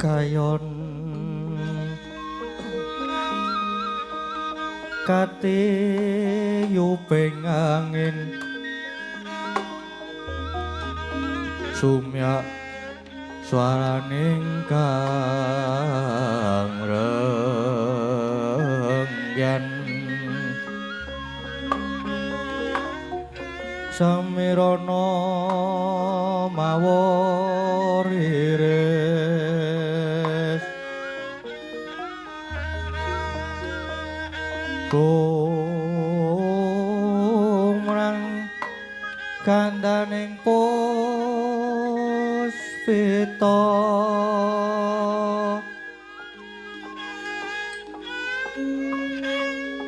kayon kati yuping angin sumyak swaraning kang rengyan samirana maworiris kumrang kandaning puspita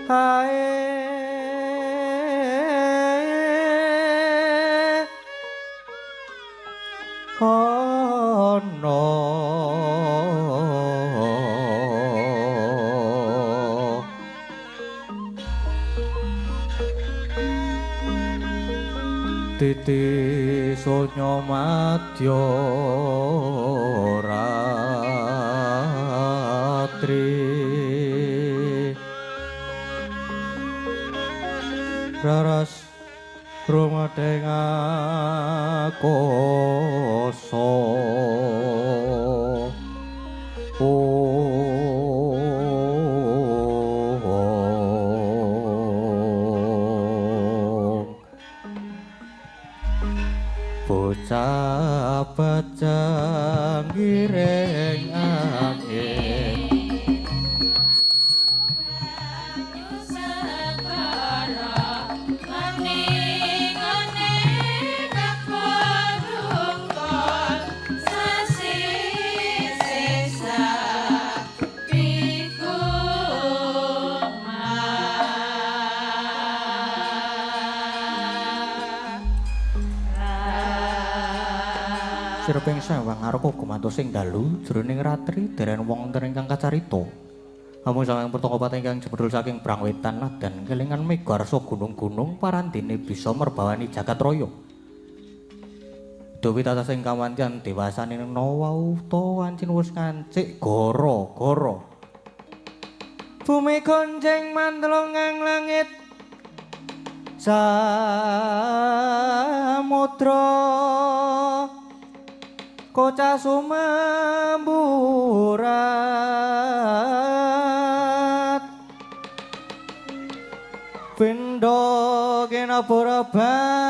hae ana titi sonya madya ratri raras rumadeng akoso bocah bajang gireng angin sirping sawang arupa gumantos ing dalu jroning ratri dereng wonten ingkang kacarita amung sawang pertanggapan ingkang jebul saking Brangwetan dan kelingan migarsa gunung-gunung parandene bisa merbawani jagat raya Dewi tatas ing kawantian dewasaning nawau ta wancin wis ngancik gara-gara bumi gonjeng mandelung ngang langit samudra kocah sumemburat pindha kinabara banyune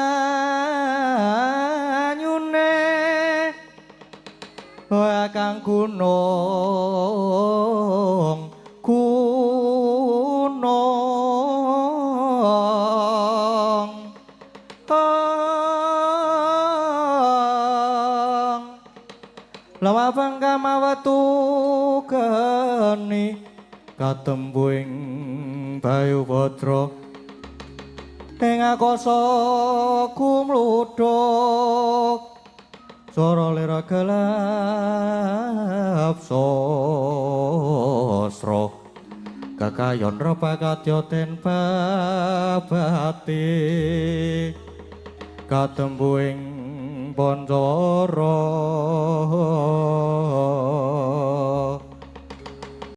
wae kang gunung lawa pangkamawatu geni katembuing bayu putra ing akasa kumludhuk swara lira gelap sastra kakayon repakatya ten babati katembuing Pancawara